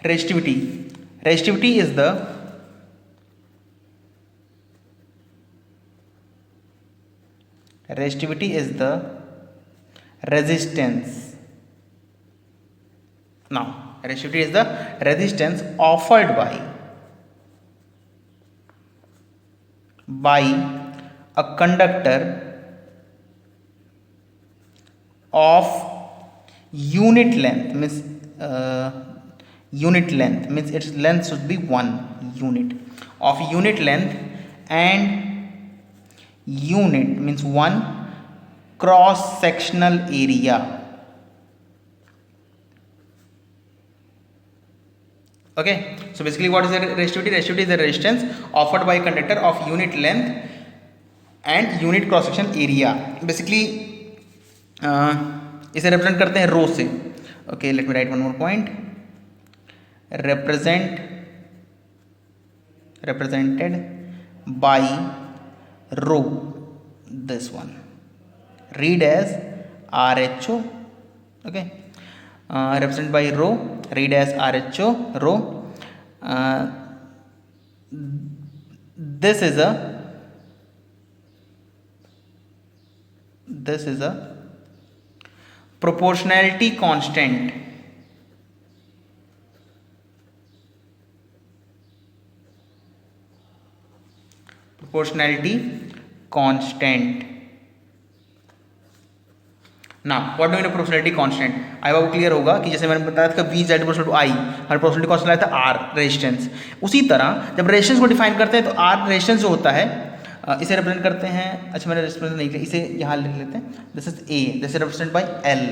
resistivity. Resistivity is the resistance. Now resistivity is the resistance offered by a conductor of unit length, means its length should be 1 unit, of unit length, and unit means 1 cross sectional area. Okay, so basically what is the resistivity? Resistivity is the resistance offered by a conductor of unit length and unit cross section area. Basically इसे represent करते हैं रो से. Okay, late me right one more point. represented by rho, this one read as RHO. Okay, represented by rho, read as RHO, rho. This is a proportionality constant. ना what do mean proportionality constant? I hope clear होगा कि जैसे मैंने बताया था we is equal to आई, हमारे proportionality constant आया था आर रेजिस्टेंस. उसी तरह जब रेजिस्टेंस को डिफाइन करते हैं तो आर रेजिस्टेंस जो होता है इसे रिप्रेजेंट करते हैं. अच्छा, मैंने रिप्रेजेंट नहीं किया, इसे यहाँ लिख लेते हैं. This is a, this is represent by L.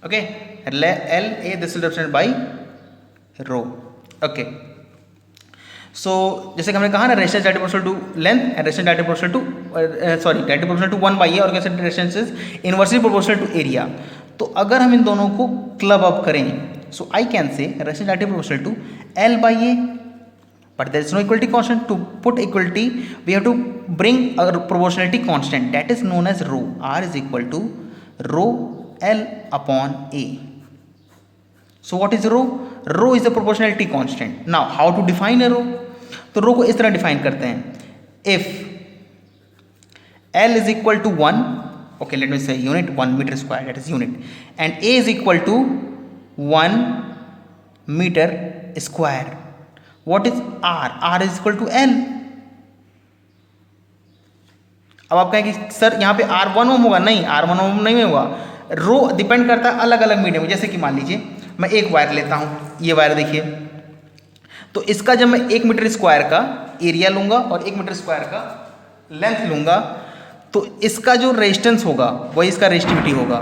Okay, L A, this is represent by rho. Okay, so जैसे कि हमने कहा ना, resistance directly proportional to length and resistance directly proportional to directly proportional to 1/a और कैसे resistance is inversely proportional to area. तो अगर हम इन दोनों को क्लब अप करें, so I can say resistance directly proportional to L/a, but there is no equality constant. To put equality we have to bring a proportionality constant, that is known as rho. R is equal to rho L upon A. So what is rho? Rho is the proportionality constant. Now how to define a rho? तो rho को इस तरह define करते हैं. If L is equal to 1, okay, let me say unit 1 meter square, that is unit, and A is equal to 1 meter square. What is R? R is equal to L. अब आप कहें कि sir यहाँ पे R1 ओम होगा. नहीं, R1 ओम नहीं होगा. रो डिपेंड करता है अलग अलग मीडियम. जैसे कि मान लीजिए मैं एक वायर लेता हूँ, ये वायर देखिए, तो इसका जब मैं 1 मीटर स्क्वायर का एरिया लूंगा और 1 मीटर स्क्वायर का लेंथ लूंगा, तो इसका जो रेजिस्टेंस होगा वही इसका रेजिस्टिविटी होगा.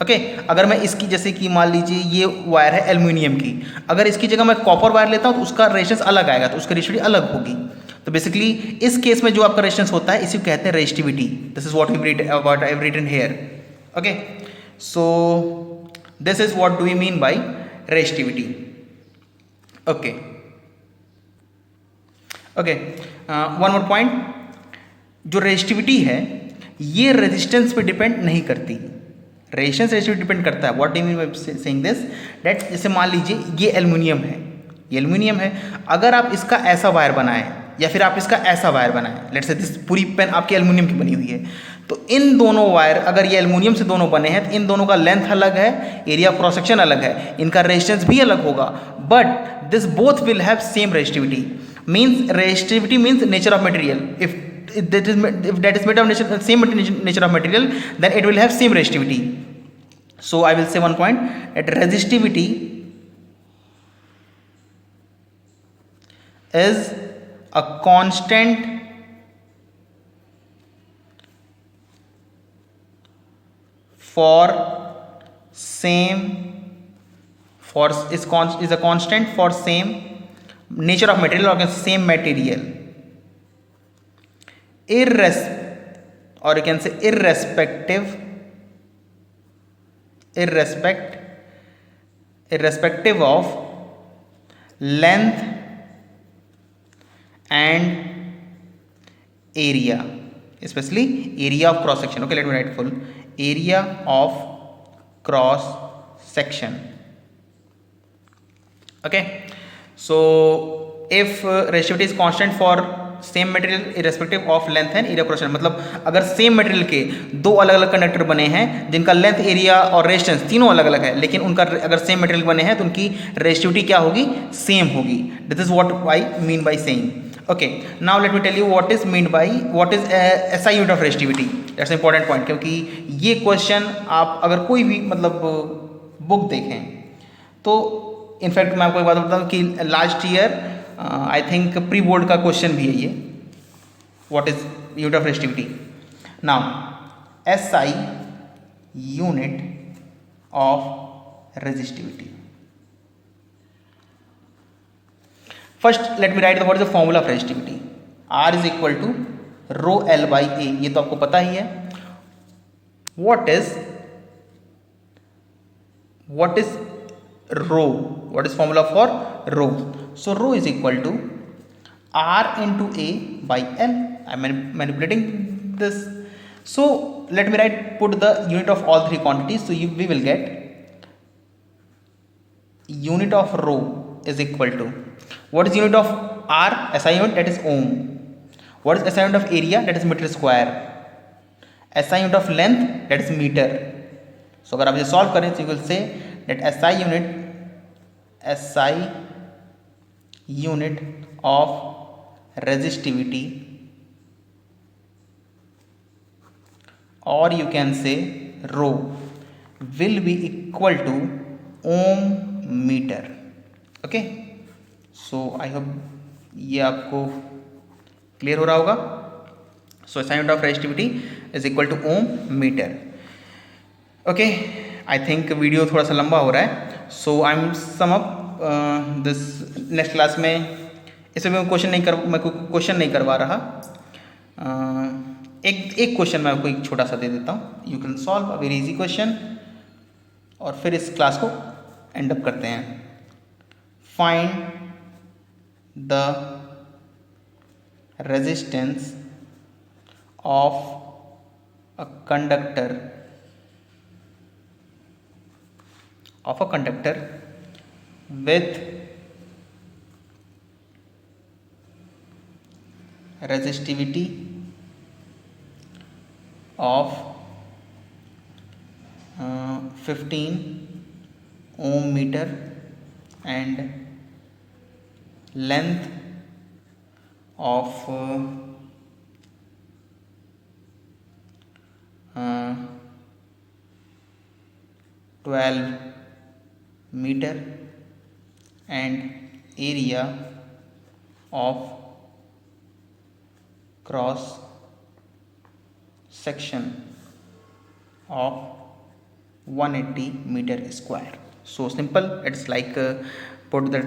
ओके, अगर मैं इसकी, जैसे कि मान लीजिए ये वायर है एल्युमिनियम की, अगर इसकी जगह मैं कॉपर वायर लेता हूँ तो उसका रेजिस्टेंस अलग आएगा, तो उसकी रेजिस्टिविटी अलग होगी. तो बेसिकली इस केस में जो आपका रेजिस्टेंस होता है इसी को कहते हैं resistivity. This is what I have written here. Okay, so this is what do we mean by resistivity. Okay, okay, one more point. जो रेजिस्टिविटी है ये रेजिस्टेंस पे डिपेंड नहीं करती. रेजिस्टेंस रेजिस्टिविटी डिपेंड करता है. What do you mean by saying this? That जैसे मान लीजिए ये एल्युमिनियम है, ये एल्युमिनियम है. अगर आप इसका ऐसा वायर बनाएं या फिर आप इसका ऐसा वायर बनाएं, लेट्स से दिस पूरी पेन आपकी एल्युमिनियम की बनी हुई है, तो इन दोनों वायर अगर ये एल्युमिनियम से दोनों बने हैं तो इन दोनों का लेंथ अलग है, एरिया क्रॉस सेक्शन अलग है, इनका रेजिस्टेंस भी अलग होगा, but this both will have same resistivity. Means resistivity means nature of material. If that is made of same nature of material, then it will have same resistivity. So I will say one point, that resistivity is a constant for is a constant for same nature of material or same material, or you can say irrespective of length and area, especially area of cross section. Okay, let me write full area of cross section. Okay, so if resistivity is constant for same material irrespective of length and area proportional, मतलब अगर same material के दो अलग अलग conductor बने हैं जिनका length, area और रेजिस्टेंस तीनों अलग अलग है, लेकिन उनका अगर सेम मटेरियल बने हैं तो उनकी रेजिस्टिविटी क्या होगी, सेम होगी. This is what I mean by saying. Okay, now let me tell you what is mean by what is SI unit of resistivity. That's important point, क्योंकि ये क्वेश्चन आप अगर कोई भी मतलब बुक देखें तो इनफैक्ट मैं आपको एक बात बताऊँ कि last year I think pre board का क्वेश्चन भी है ये, what is unit of resistivity. Now SI unit of resistivity. First let me write the what is the formula of resistivity. R is equal to rho L by A, ये तो आपको पता ही है. What is rho, what is formula for rho? So rho is equal to r into a by l. I am manipulating this. So let me put the unit of all three quantities. So we will get unit of rho is equal to, what is unit of r, SI unit, that is ohm. What is SI unit of area? That is meter square. SI unit of length, that is meter. So अगर आप इसे solve करें so you will say that SI unit of resistivity, or you can say rho, will be equal to ohm meter. Okay, so I hope ये आपको clear हो रहा होगा. So SI unit of resistivity is equal to ohm meter. Okay, I think video थोड़ा सा लंबा हो रहा है. So I am sum up this. Next class में इसमें मैं क्वेश्चन नहीं करवा रहा. एक क्वेश्चन मैं आपको एक छोटा सा दे देता हूँ. You can solve a very easy question और फिर इस क्लास को एंड अप करते हैं. Find the resistance of a conductor with resistivity of 15 ohm meter and length of 12 meter and area of cross section of 180 meter square. So simple, it's like put the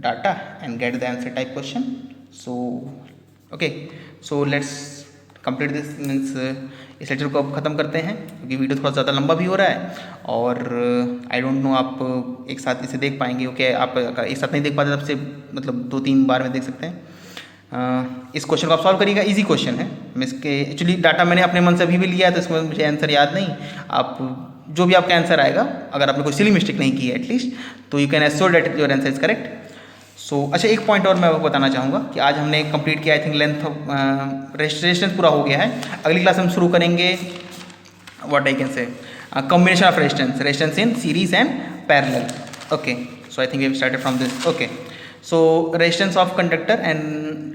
data and get the answer type question. So okay, so let's complete this. Means इस lecture को अब ख़त्म करते हैं क्योंकि video थोड़ा ज़्यादा लंबा भी हो रहा है और आई डोंट नो आप एक साथ इसे देख पाएंगे. ओके, आप एक साथ नहीं देख पाते तब से मतलब 2-3 बार में देख सकते हैं. इस क्वेश्चन को आप सॉल्व करिएगा. इजी क्वेश्चन है. मैं इसके एक्चुअली डाटा मैंने अपने मन से अभी भी लिया है तो इसमें मुझे आंसर याद नहीं. आप जो भी आपका आंसर आएगा, अगर आपने कोई सिली मिस्टेक नहीं की है एटलीस्ट, तो you can assure that your answer is correct. So अच्छा, एक पॉइंट और मैं आपको बताना चाहूँगा कि आज हमने कंप्लीट किया. I think length of resistance पूरा हो गया है. अगली क्लास हम शुरू करेंगे what I can say combination of resistance in series and parallel. Okay, so I think we have started from this. Okay, so resistance of conductor and.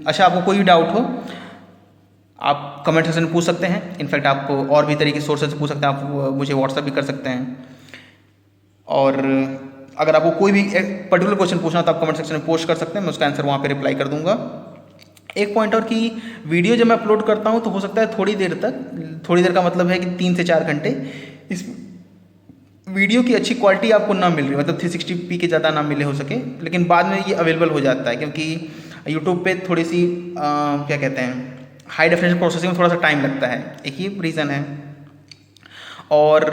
अच्छा, आपको कोई भी डाउट हो आप कमेंट सेक्शन में पूछ सकते हैं. इनफैक्ट आप और भी तरीके सोर्सेज से पूछ सकते हैं. आप मुझे व्हाट्सअप भी कर सकते हैं. और अगर आपको कोई भी पर्टिकुलर क्वेश्चन पूछना हो तो आप कमेंट सेक्शन में पोस्ट कर सकते हैं. मैं उसका आंसर वहाँ पे रिप्लाई कर दूंगा. एक पॉइंट और कि वीडियो जब मैं अपलोड करता हूँ तो हो सकता है थोड़ी देर का मतलब है कि 3 से 4 घंटे इस वीडियो की अच्छी क्वालिटी आपको ना मिल रही, मतलब 360p के ज़्यादा ना मिले हो सके, लेकिन बाद में ये अवेलेबल हो जाता है क्योंकि यूट्यूब पे थोड़ी सी क्या कहते हैं, हाई डेफिनेशन प्रोसेसिंग में थोड़ा सा टाइम लगता है. एक ये रीज़न है. और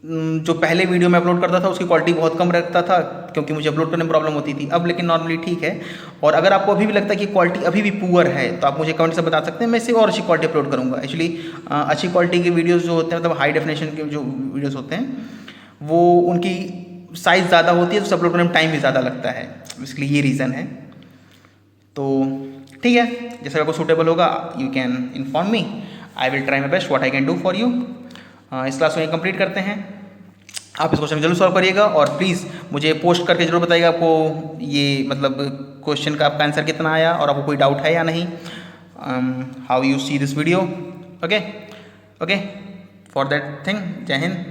जो पहले वीडियो में अपलोड करता था उसकी क्वालिटी बहुत कम रखता था क्योंकि मुझे अपलोड करने में प्रॉब्लम होती थी. अब लेकिन नॉर्मली ठीक है. और अगर आपको अभी भी लगता है कि क्वालिटी अभी भी पुअर है तो आप मुझे कमेंट से बता सकते हैं. मैं इससे और अच्छी क्वालिटी अपलोड करूँगा. एक्चुअली अच्छी क्वालिटी के वीडियोज़ जो होते हैं, मतलब हाई डेफिनेशन के जो वीडियोज़ होते हैं, वो उनकी साइज़ ज़्यादा होती है तो सब लोग में टाइम भी ज़्यादा लगता है, इसलिए ये रीज़न है। तो ठीक है, जैसे आपको सूटेबल होगा you can inform me, I will try my best what I can do for you. इस क्लास को कंप्लीट करते हैं। आप इस क्वेश्चन जरूर सॉल्व करिएगा और प्लीज़ मुझे पोस्ट करके जरूर बताइएगा आपको ये मतलब क्वेश्चन का आपका आंसर कितना आया और आपको कोई डाउट है या नहीं, how you see this video. Okay, for that thing, जय हिंद।